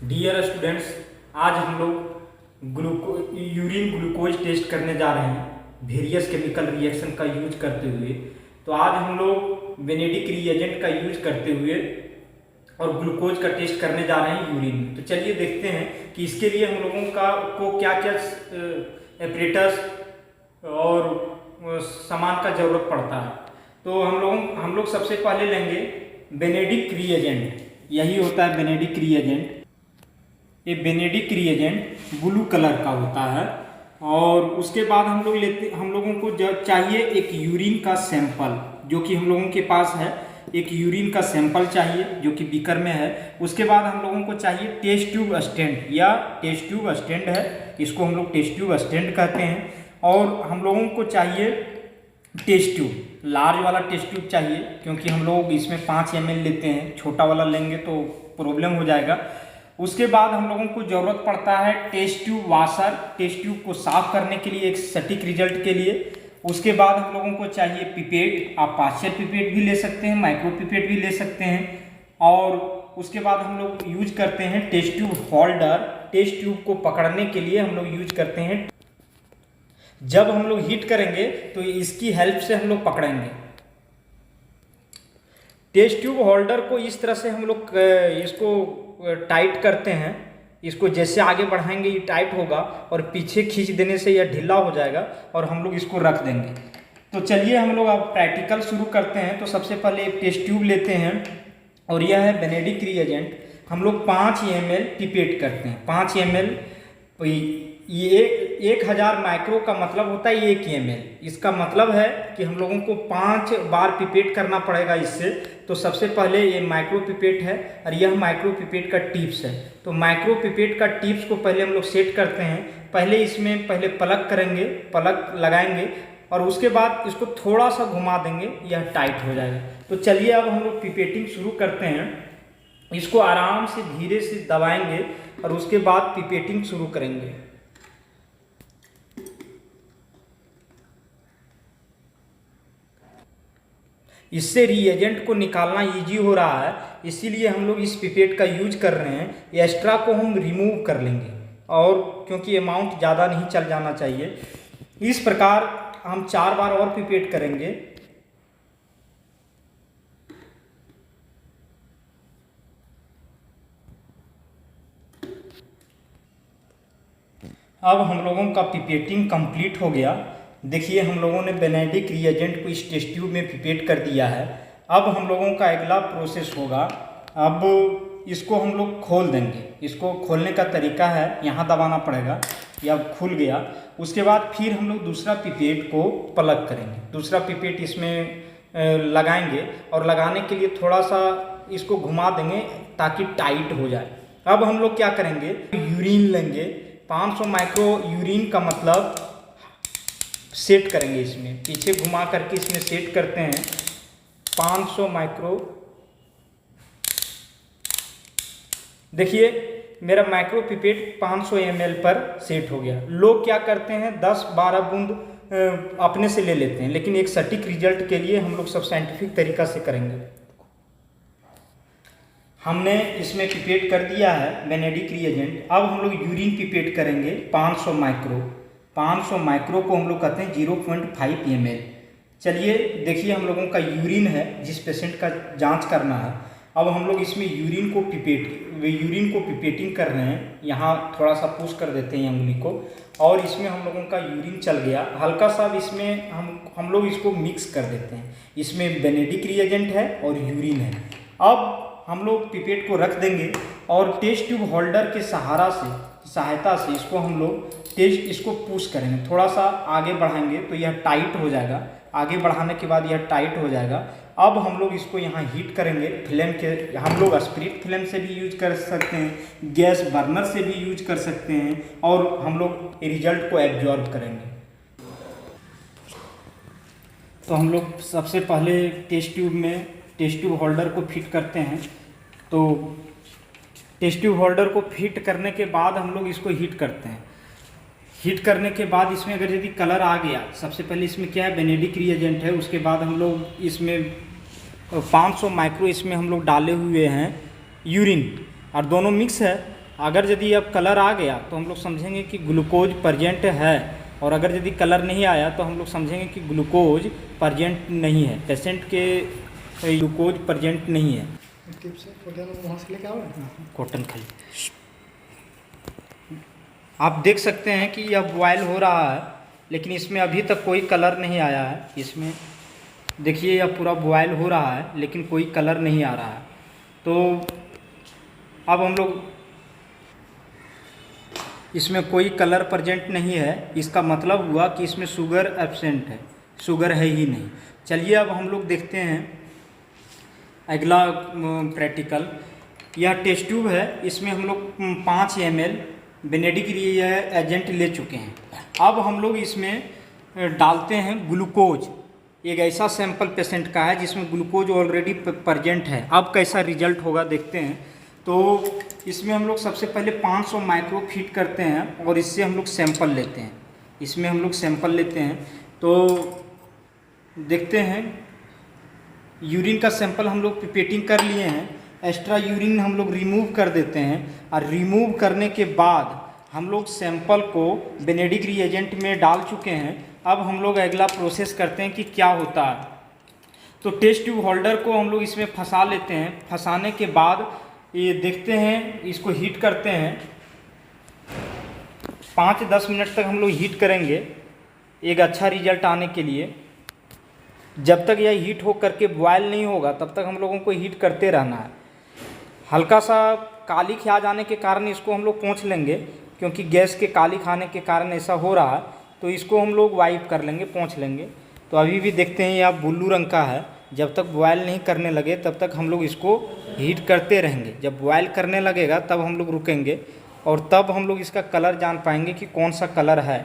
Dear students, आज हम लोग यूरिन ग्लूकोज टेस्ट करने जा रहे हैं वेरियस केमिकल रिएक्शन का यूज करते हुए। तो आज हम लोग बेनेडिक रिएजेंट का यूज करते हुए और ग्लूकोज का टेस्ट करने जा रहे हैं यूरिन में। तो चलिए देखते हैं कि इसके लिए हम लोगों को क्या क्या एपरेटस और सामान का ज़रूरत पड़ता है। तो हम लोग सबसे पहले लेंगे बेनेडिक रिएजेंट। यही होता है बेनेडिक रिएजेंट। ये बेनेडिक रिएजेंट ब्लू कलर का होता है। और उसके बाद हम लोगों को चाहिए एक यूरिन का सैंपल, जो कि हम लोगों के पास है। एक यूरिन का सैंपल चाहिए जो कि बीकर में है। उसके बाद हम लोगों को चाहिए टेस्ट ट्यूब स्टैंड, या टेस्ट ट्यूब स्टैंड है, इसको हम लोग टेस्ट ट्यूब स्टैंड कहते हैं। और हम लोगों को चाहिए टेस्ट ट्यूब, लार्ज वाला टेस्ट ट्यूब चाहिए, क्योंकि हम लोग इसमें 5 ml लेते हैं। छोटा वाला लेंगे तो प्रॉब्लम हो जाएगा। उसके बाद हम लोगों को ज़रूरत पड़ता है test tube washer, test tube को साफ करने के लिए, एक सटीक रिजल्ट के लिए। उसके बाद हम लोगों को चाहिए पिपेट। आप पार्शियल पिपेट भी ले सकते हैं, माइक्रो पिपेट भी ले सकते हैं। और उसके बाद हम लोग यूज करते हैं test tube holder. Test tube को पकड़ने के लिए हम लोग यूज करते हैं। जब हम लोग हीट करेंगे तो इसकी हेल्प से हम लोग पकड़ेंगे। टेस्ट ट्यूब होल्डर को इस तरह से हम लोग इसको टाइट करते हैं। इसको जैसे आगे बढ़ाएंगे ये टाइट होगा, और पीछे खींच देने से यह ढीला हो जाएगा और हम लोग इसको रख देंगे। तो चलिए हम लोग अब प्रैक्टिकल शुरू करते हैं। तो सबसे पहले एक टेस्ट ट्यूब लेते हैं, और यह है बेनेडिक रिएजेंट। हम लोग 5 ml पिपेट करते हैं। 5 ml, ये 1000 माइक्रो का मतलब होता है 1 ml। इसका मतलब है कि हम लोगों को 5 बार पिपेट करना पड़ेगा इससे। तो सबसे पहले ये माइक्रो पिपेट है, और यह माइक्रो पिपेट का टिप्स है। तो माइक्रो पिपेट का टिप्स को पहले हम लोग सेट करते हैं। पहले इसमें प्लग करेंगे, प्लग लगाएंगे, और उसके बाद इसको थोड़ा सा घुमा देंगे, यह टाइट हो जाएगा। तो चलिए अब हम लोग पिपेटिंग शुरू करते हैं। इसको आराम से धीरे से दबाएंगे और उसके बाद पिपेटिंग शुरू करेंगे। इससे रिएजेंट को निकालना इजी हो रहा है, इसीलिए हम लोग इस पिपेट का यूज कर रहे हैं। एक्स्ट्रा को हम रिमूव कर लेंगे, और क्योंकि अमाउंट ज़्यादा नहीं चल जाना चाहिए। इस प्रकार हम 4 बार और पिपेट करेंगे। अब हम लोगों का पिपेटिंग कंप्लीट हो गया। देखिए हम लोगों ने बेनेडिक रिएजेंट को इस टेस्ट ट्यूब में पिपेट कर दिया है। अब हम लोगों का अगला प्रोसेस होगा, अब इसको हम लोग खोल देंगे। इसको खोलने का तरीका है, यहाँ दबाना पड़ेगा, या खुल गया। उसके बाद फिर हम लोग दूसरा पिपेट को प्लग करेंगे। दूसरा पिपेट इसमें लगाएंगे, और लगाने के लिए थोड़ा सा इसको घुमा देंगे ताकि टाइट हो जाए। अब हम लोग क्या करेंगे, यूरिन लेंगे। 500 माइक्रो यूरिन का मतलब सेट करेंगे इसमें, पीछे घुमा करके इसमें सेट करते हैं 500 माइक्रो। देखिए मेरा माइक्रो पिपेट 500 ml पर सेट हो गया। लोग क्या करते हैं 10-12 बूंद अपने से ले लेते हैं, लेकिन एक सटीक रिजल्ट के लिए हम लोग सब साइंटिफिक तरीका से करेंगे। हमने इसमें पिपेट कर दिया है बेनेडिक रिएजेंट। अब हम लोग यूरिन पिपेट करेंगे 500 माइक्रो। 500 माइक्रो को हम लोग कहते हैं 0.5 ml। चलिए देखिए हम लोगों का यूरिन है, जिस पेशेंट का जांच करना है। अब हम लोग इसमें यूरिन को पिपेटिंग कर रहे हैं। यहाँ थोड़ा सा पुश कर देते हैं उंगली को, और इसमें हम लोगों का यूरिन चल गया। हल्का सा इसमें हम लोग इसको मिक्स कर देते हैं। इसमें बेनेडिक रिएजेंट है और यूरिन है। अब हम लोग पिपेट को रख देंगे, और टेस्ट ट्यूब होल्डर के सहायता से इसको हम लोग इसको पुश करेंगे। थोड़ा सा आगे बढ़ाएंगे तो यह टाइट हो जाएगा। आगे बढ़ाने के बाद यह टाइट हो जाएगा। अब हम लोग इसको यहाँ हीट करेंगे फ्लेम के। हम लोग स्पिरिट फ्लेम से भी यूज कर सकते हैं, गैस बर्नर से भी यूज कर सकते हैं, और हम लोग रिजल्ट को एब्जॉर्ब करेंगे। तो हम लोग सबसे पहले टेस्ट ट्यूब होल्डर को फिट करते हैं। तो टेस्ट ट्यूब होल्डर को फिट करने के बाद हम लोग इसको हीट करते हैं। हीट करने के बाद इसमें अगर यदि कलर आ गया, सबसे पहले इसमें क्या है बेनेडिक रिएजेंट है। उसके बाद हम लोग इसमें 500 माइक्रो इसमें हम लोग डाले हुए हैं यूरिन, और दोनों मिक्स है। अगर यदि अब कलर आ गया तो हम लोग समझेंगे कि ग्लूकोज प्रेजेंट है, और अगर यदि कलर नहीं आया तो हम लोग समझेंगे कि ग्लूकोज प्रेजेंट नहीं है, पेशेंट के ग्लूकोज प्रेजेंट नहीं है। कॉटन खाली आप देख सकते हैं कि यह बॉयल हो रहा है, लेकिन इसमें अभी तक कोई कलर नहीं आया है। इसमें देखिए यह पूरा बॉयल हो रहा है लेकिन कोई कलर नहीं आ रहा है। तो अब हम लोग इसमें कोई कलर प्रेजेंट नहीं है, इसका मतलब हुआ कि इसमें शुगर एब्सेंट है, शुगर है ही नहीं। चलिए अब हम लोग देखते हैं अगला प्रैक्टिकल। यह टेस्ट ट्यूब है, इसमें हम लोग 5 ml बेनेडिक रिएजेंट ले चुके हैं। अब हम लोग इसमें डालते हैं ग्लूकोज। एक ऐसा सैंपल पेशेंट का है जिसमें ग्लूकोज ऑलरेडी प्रेजेंट है। अब कैसा रिजल्ट होगा देखते हैं। तो इसमें हम लोग सबसे पहले 500 माइक्रो फीड करते हैं और इससे हम लोग सैंपल लेते हैं। इसमें हम लोग सैंपल लेते हैं तो देखते हैं। यूरिन का सैंपल हम लोग पिपेटिंग कर लिए हैं, एक्स्ट्रा यूरिन हम लोग रिमूव कर देते हैं, और रिमूव करने के बाद हम लोग सैंपल को बेनेडिक रिएजेंट में डाल चुके हैं। अब हम लोग अगला प्रोसेस करते हैं कि क्या होता है। तो टेस्ट ट्यूब होल्डर को हम लोग इसमें फंसा लेते हैं। फंसाने के बाद ये देखते हैं, इसको हीट करते हैं। 5-10 मिनट तक हम लोग हीट करेंगे एक अच्छा रिजल्ट आने के लिए। जब तक यह हीट हो करके बॉयल नहीं होगा तब तक हम लोगों को हीट करते रहना है। हल्का सा काली आ जाने के कारण इसको हम लोग पोंछ लेंगे, क्योंकि गैस के काली खाने के कारण ऐसा हो रहा है। तो इसको हम लोग वाइप कर लेंगे, पोंछ लेंगे। तो अभी भी देखते हैं यह ब्लू रंग का है। जब तक बॉयल नहीं करने लगे तब तक हम लोग इसको हीट करते रहेंगे। जब बॉयल करने लगेगा तब हम लोग रुकेंगे, और तब हम लोग इसका कलर जान पाएंगे कि कौन सा कलर है।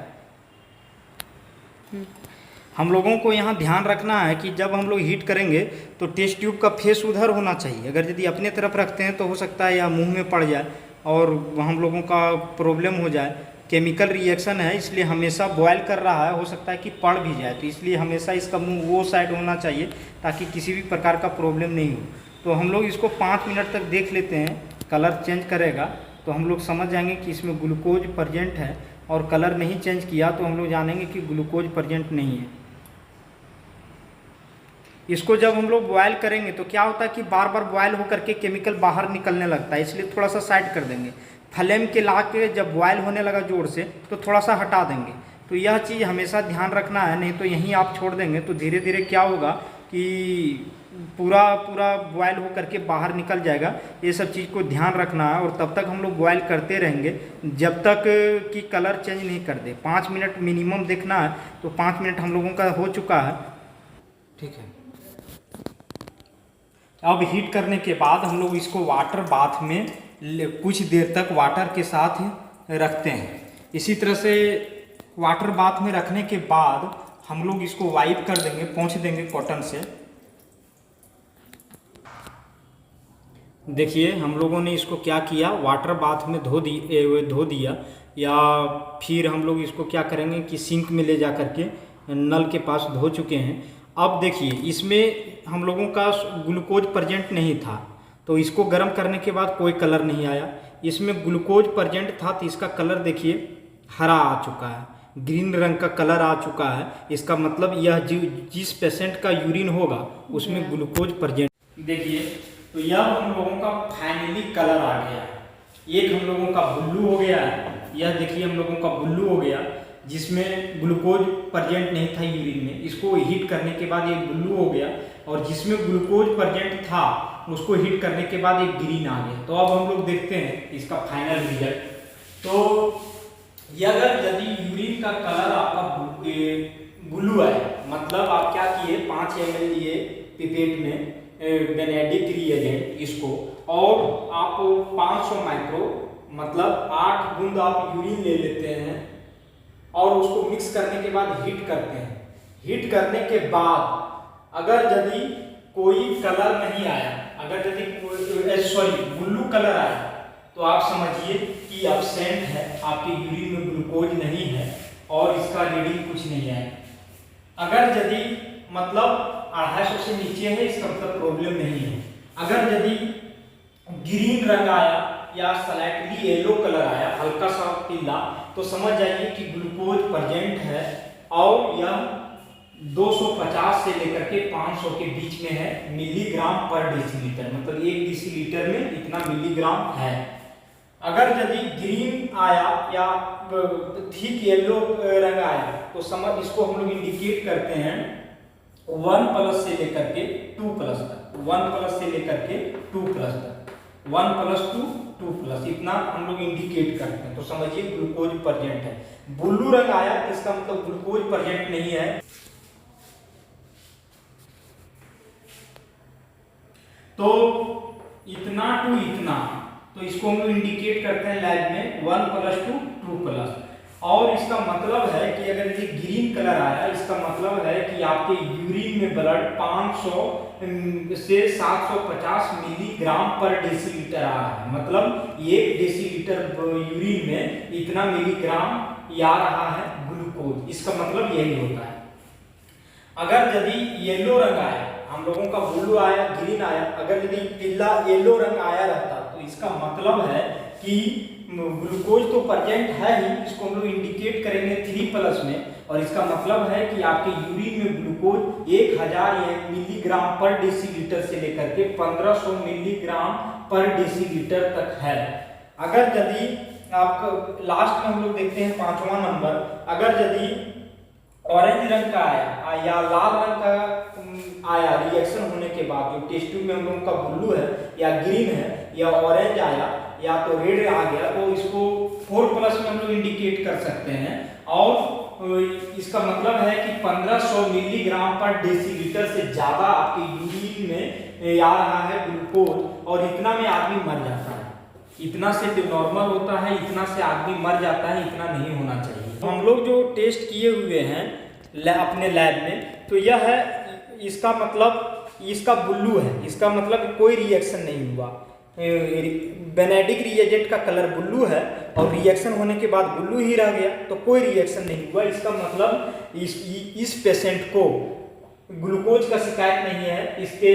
हम लोगों को यहाँ ध्यान रखना है कि जब हम लोग हीट करेंगे तो टेस्ट ट्यूब का फेस उधर होना चाहिए। अगर यदि अपने तरफ रखते हैं तो हो सकता है या मुंह में पड़ जाए और हम लोगों का प्रॉब्लम हो जाए। केमिकल रिएक्शन है, इसलिए हमेशा बॉयल कर रहा है, हो सकता है कि पड़ भी जाए। तो इसलिए हमेशा इसका मुंह वो साइड होना चाहिए ताकि किसी भी प्रकार का प्रॉब्लम नहीं हो। तो हम लोग इसको 5 मिनट तक देख लेते हैं। कलर चेंज करेगा तो हम लोग समझ जाएंगे कि इसमें ग्लूकोज प्रेजेंट है, और कलर नहीं चेंज किया तो हम लोग जानेंगे कि ग्लूकोज प्रेजेंट नहीं है। इसको जब हम लोग बॉयल करेंगे तो क्या होता है कि बार बार बॉयल होकर के केमिकल बाहर निकलने लगता है, इसलिए थोड़ा सा साइड कर देंगे। फ्लेम के ला के जब बॉयल होने लगा जोर से तो थोड़ा सा हटा देंगे। तो यह चीज़ हमेशा ध्यान रखना है, नहीं तो यहीं आप छोड़ देंगे तो धीरे धीरे क्या होगा कि पूरा बॉयल हो करके बाहर निकल जाएगा। ये सब चीज़ को ध्यान रखना है, और तब तक हम लोग बॉयल करते रहेंगे जब तक कि कलर चेंज नहीं कर दे। 5 मिनट मिनिमम देखना है। तो 5 मिनट हम लोगों का हो चुका है, ठीक है। अब हीट करने के बाद हम लोग इसको वाटर बाथ में कुछ देर तक वाटर के साथ रखते हैं। इसी तरह से वाटर बाथ में रखने के बाद हम लोग इसको वाइप कर देंगे, पोंछ देंगे कॉटन से। देखिए हम लोगों ने इसको क्या किया, वाटर बाथ में धो दिया, या फिर हम लोग इसको क्या करेंगे कि सिंक में ले जा करके नल के पास धो चुके हैं। अब देखिए इसमें हम लोगों का ग्लूकोज प्रेजेंट नहीं था, तो इसको गर्म करने के बाद कोई कलर नहीं आया। इसमें ग्लूकोज प्रेजेंट था तो इसका कलर देखिए हरा आ चुका है, ग्रीन रंग का कलर आ चुका है। इसका मतलब यह जिस पेशेंट का यूरिन होगा उसमें ग्लूकोज प्रेजेंट। देखिए तो यह हम लोगों का फाइनली कलर आ गया है। एक हम लोगों का ब्लू हो गया है, यह देखिए हम लोगों का ब्लू हो गया जिसमें ग्लूकोज प्रेजेंट नहीं था यूरिन में। इसको हीट करने के बाद ये ब्लू हो गया, और जिसमें ग्लूकोज प्रेजेंट था उसको हीट करने के बाद एक ग्रीन आ गया। तो अब हम लोग देखते हैं इसका फाइनल रिजल्ट। तो अगर यदि यूरिन का कलर आपका ब्लू है, मतलब आप क्या किए 5 ml लिए पिपेट में बेनेडिक रिएजेंट इसको, और आप 500 माइक्रो मतलब 8 बूंद आप यूरिन ले लेते हैं और उसको मिक्स करने के बाद हीट करते हैं। हीट करने के बाद अगर यदि कोई कलर नहीं आया, अगर यदि ब्लू कलर आया, तो आप समझिए कि एब्सेंट है, आपके यूरिन में ग्लूकोज नहीं है और इसका रीडिंग कुछ नहीं है। अगर यदि मतलब 250 से नीचे है, इसका मतलब प्रॉब्लम नहीं है। अगर यदि ग्रीन रंग आया या स्लाइटली येलो कलर आया, हल्का सा पीला, तो समझ जाइए कि ग्लूकोज प्रेजेंट है और यह 250 से लेकर के 500 के बीच में है मिलीग्राम पर डेसीलीटर, मतलब 1 डेसीलीटर में इतना मिलीग्राम है। अगर यदि ग्रीन आया या ठीक येलो रंग आया तो समझ इसको हम लोग इंडिकेट करते हैं 1+ से लेकर के 2+ तक, 1+ से लेकर के 2+ तक, 1+2 2+, इतना हम लोग इंडिकेट करते हैं। तो समझिए ग्लूकोज प्रेजेंट है। ब्लू रंग आया तो इसका मतलब ग्लूकोज प्रेजेंट नहीं है। तो इतना टू इतना, तो इसको हम लोग इंडिकेट करते हैं लैब में 1+2 2+, और इसका मतलब है कि अगर ये ग्रीन कलर आया इसका मतलब है कि आपके यूरिन में ब्लड 500 से 750 मिलीग्राम पर डेसीलीटर आ रहा है, मतलब 1 डेसीलीटर यूरिन में इतना मिलीग्राम आ रहा है ग्लूकोज, इसका मतलब यही होता है। अगर यदि येलो रंग आया, हम लोगों का ब्लू आया ग्रीन आया, अगर यदि पीला येलो रंग आया रहता तो इसका मतलब है कि ग्लूकोज तो प्रेजेंट है ही, इसको हम लोग इंडिकेट करेंगे 3+ में, और इसका मतलब है कि आपके यूरिन में ग्लूकोज 1000 मिलीग्राम पर डेसीलीटर से लेकर के 1500 मिलीग्राम पर डेसीलीटर तक है। अगर यदि आप लास्ट में हम लोग देखते हैं 5वां नंबर, अगर यदि ऑरेंज रंग का आया या लाल रंग का आया रिएक्शन होने के बाद, जो टेस्ट ट्यूब में हम लोगों का ब्लू है या ग्रीन है या ऑरेंज आया या तो रेड आ गया, तो इसको 4+ में हम लोग इंडिकेट कर सकते हैं, और इसका मतलब है कि 1500 मिलीग्राम पर डेसीलीटर से ज्यादा आपके यूरिन में आ रहा है ग्लूकोज, और इतना में आदमी मर जाता है। इतना से नॉर्मल होता है, इतना से आदमी मर जाता है, इतना नहीं होना चाहिए। हम लोग जो टेस्ट किए हुए हैं अपने लैब में, तो यह है, इसका मतलब इसका ब्लू है, इसका मतलब कोई रिएक्शन नहीं हुआ। बेनेडिक रिएजेंट का कलर ब्लू है और रिएक्शन होने के बाद ब्लू ही रह गया, तो कोई रिएक्शन नहीं हुआ। इसका मतलब इस पेशेंट को ग्लूकोज का शिकायत नहीं है, इसके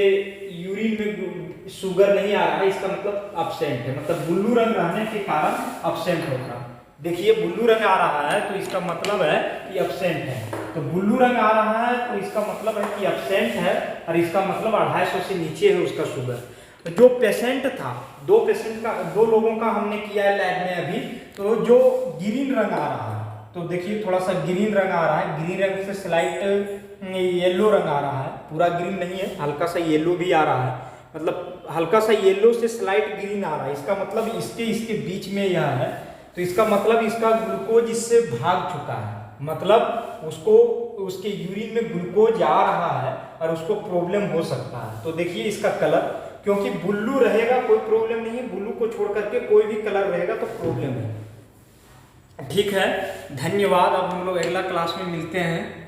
यूरिन में शुगर नहीं आ रहा है, इसका मतलब अब्सेंट है, मतलब ब्लू रंग रहने के कारण अब्सेंट होगा। देखिए ब्लू रंग आ रहा है तो इसका मतलब है कि अब्सेंट है, तो ब्लू रंग आ रहा है तो इसका मतलब है कि अब्सेंट है, और इसका मतलब 250 से नीचे है उसका शुगर। तो जो पेशेंट था, दो लोगों का हमने किया है लैब में अभी, तो जो ग्रीन रंग आ रहा है, तो देखिए थोड़ा सा ग्रीन रंग आ रहा है, ग्रीन रंग से स्लाइट येलो रंग आ रहा है, पूरा ग्रीन नहीं है, हल्का सा येलो भी आ रहा है, मतलब हल्का सा येलो से स्लाइट ग्रीन आ रहा है, इसका मतलब इसके बीच में यह है, तो इसका मतलब इसका ग्लूकोज इससे भाग चुका है, मतलब उसको उसके यूरिन में ग्लूकोज आ रहा है और उसको प्रॉब्लम हो सकता है। तो देखिए इसका कलर, क्योंकि ब्लू रहेगा कोई प्रॉब्लम नहीं है, ब्लू को छोड़ करके कोई भी कलर रहेगा तो प्रॉब्लम है। ठीक है, धन्यवाद। अब हम लोग अगला क्लास में मिलते हैं।